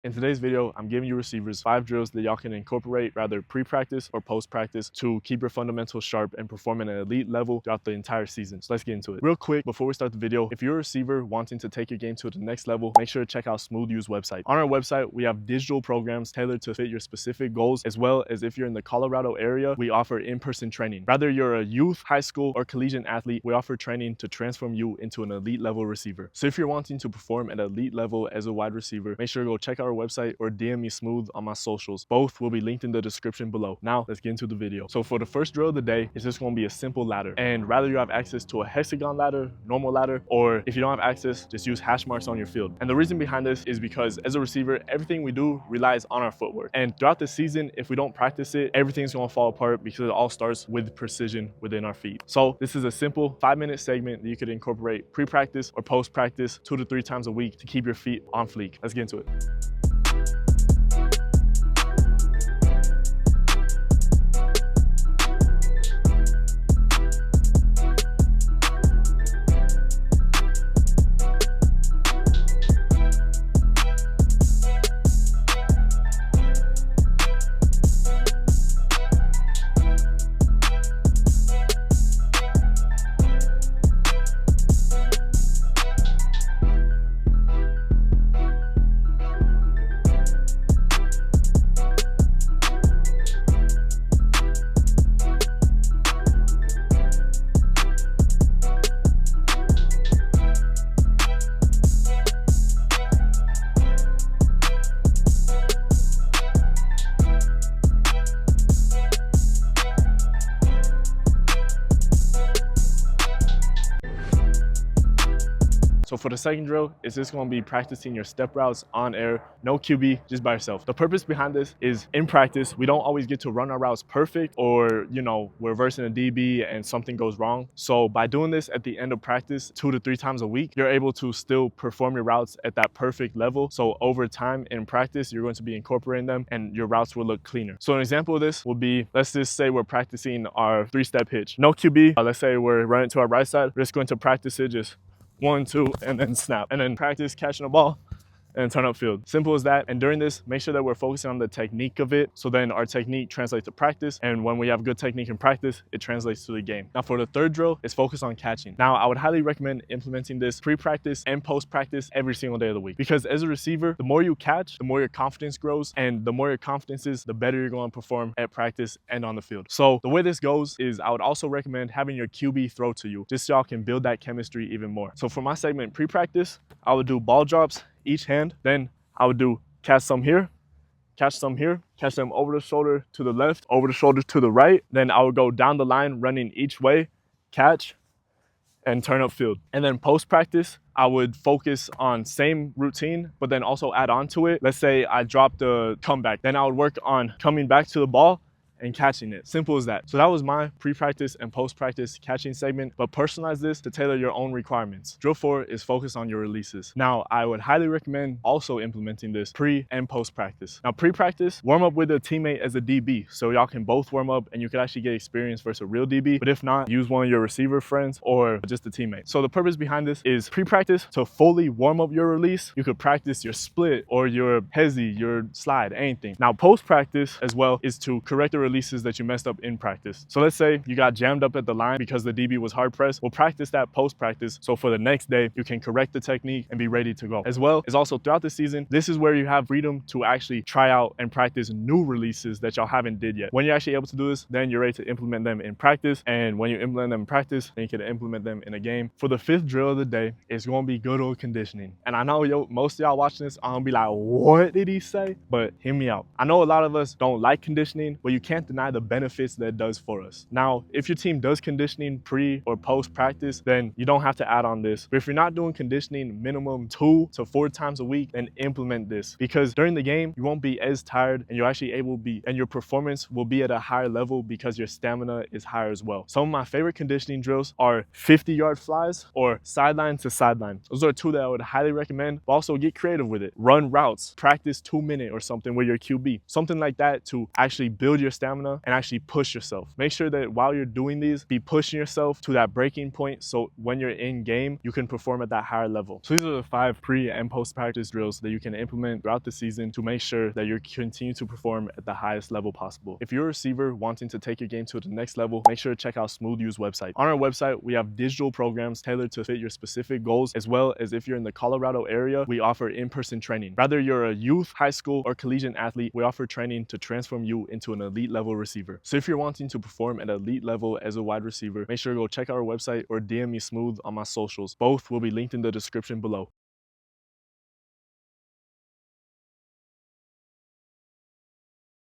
In today's video, I'm giving you receivers 5 drills that y'all can incorporate rather pre-practice or post-practice to keep your fundamentals sharp and perform at an elite level throughout the entire season. So let's get into it. Real quick, before we start the video, if you're a receiver wanting to take your game to the next level, make sure to check out Smooth U's website. On our website, we have digital programs tailored to fit your specific goals, as well as if you're in the Colorado area, we offer in-person training. Whether you're a youth, high school, or collegiate athlete, we offer training to transform you into an elite level receiver. So if you're wanting to perform at an elite level as a wide receiver, make sure to go check out our website or DM me Smooth on my socials. Both will be linked in the description below. Now let's get into the video. So for the first drill of the day, it's just going to be a simple ladder, and rather you have access to a hexagon ladder, normal ladder, or if you don't have access, just use hash marks on your field. And the reason behind this is because as a receiver, everything we do relies on our footwork, and throughout the season, if we don't practice it, everything's going to fall apart because it all starts with precision within our feet. So this is a simple 5-minute segment that you could incorporate pre-practice or post-practice 2 to 3 times a week to keep your feet on fleek. Let's get into it. So for the second drill, it's just going to be practicing your step routes on air, no QB, just by yourself. The purpose behind this is in practice, we don't always get to run our routes perfect, or, we're versing a DB and something goes wrong. So by doing this at the end of practice 2 to 3 times a week, you're able to still perform your routes at that perfect level. So over time in practice, you're going to be incorporating them and your routes will look cleaner. So an example of this would be, let's just say we're practicing our 3-step hitch. No QB, let's say we're running to our right side. We're just going to practice it just 1, 2, and then snap. And then practice catching the ball and turn upfield. Simple as that. And during this, make sure that we're focusing on the technique of it. So then our technique translates to practice. And when we have good technique in practice, it translates to the game. Now for the third drill, it's focus on catching. Now I would highly recommend implementing this pre-practice and post-practice every single day of the week. Because as a receiver, the more you catch, the more your confidence grows. And the more your confidence is, the better you're going to perform at practice and on the field. So the way this goes is I would also recommend having your QB throw to you, just so y'all can build that chemistry even more. So for my segment pre-practice, I would do ball drops each hand. Then I would do catch some here, catch some here, catch them over the shoulder to the left, over the shoulder to the right. Then I would go down the line running each way, catch, and turn upfield. And then post-practice, I would focus on same routine, but then also add on to it. Let's say I dropped the comeback. Then I would work on coming back to the ball and catching it. Simple as that. So that was my pre-practice and post-practice catching segment, but personalize this to tailor your own requirements. Drill 4 is focus on your releases. Now, I would highly recommend also implementing this pre and post-practice. Now, pre-practice, warm up with a teammate as a DB, so y'all can both warm up and you can actually get experience versus a real DB. But if not, use one of your receiver friends or just a teammate. So the purpose behind this is pre-practice to fully warm up your release. You could practice your split or your hezi, your slide, anything. Now, post-practice as well is to correct the releases that you messed up in practice. So let's say you got jammed up at the line because the DB was hard pressed. We'll practice that post-practice, so for the next day you can correct the technique and be ready to go. As well as also throughout the season, this is where you have freedom to actually try out and practice new releases that y'all haven't did yet. When you're actually able to do this, then you're ready to implement them in practice, and when you implement them in practice, then you can implement them in a game. For the 5th drill of the day, it's going to be good old conditioning. And I know most of y'all watching this are gonna be like, what did he say? But hear me out. I know a lot of us don't like conditioning, but you can't deny the benefits that it does for us. Now, if your team does conditioning pre or post practice, then you don't have to add on this. But if you're not doing conditioning minimum 2 to 4 times a week, then implement this, because during the game, you won't be as tired and you're actually able to be, and your performance will be at a higher level because your stamina is higher as well. Some of my favorite conditioning drills are 50-yard flies or sideline to sideline. Those are 2 that I would highly recommend, but also get creative with it. Run routes, practice 2-minute or something with your QB, something like that to actually build your stamina stamina and actually push yourself. Make sure that while you're doing these, be pushing yourself to that breaking point so when you're in game, you can perform at that higher level. So these are the 5 pre and post practice drills that you can implement throughout the season to make sure that you continue to perform at the highest level possible. If you're a receiver wanting to take your game to the next level, make sure to check out Smooth U's website. On our website, we have digital programs tailored to fit your specific goals, as well as if you're in the Colorado area, we offer in-person training. Whether you're a youth, high school, or collegiate athlete, we offer training to transform you into an elite level receiver. So if you're wanting to perform at elite level as a wide receiver, make sure to go check out our website or DM me Smooth on my socials. Both will be linked in the description below.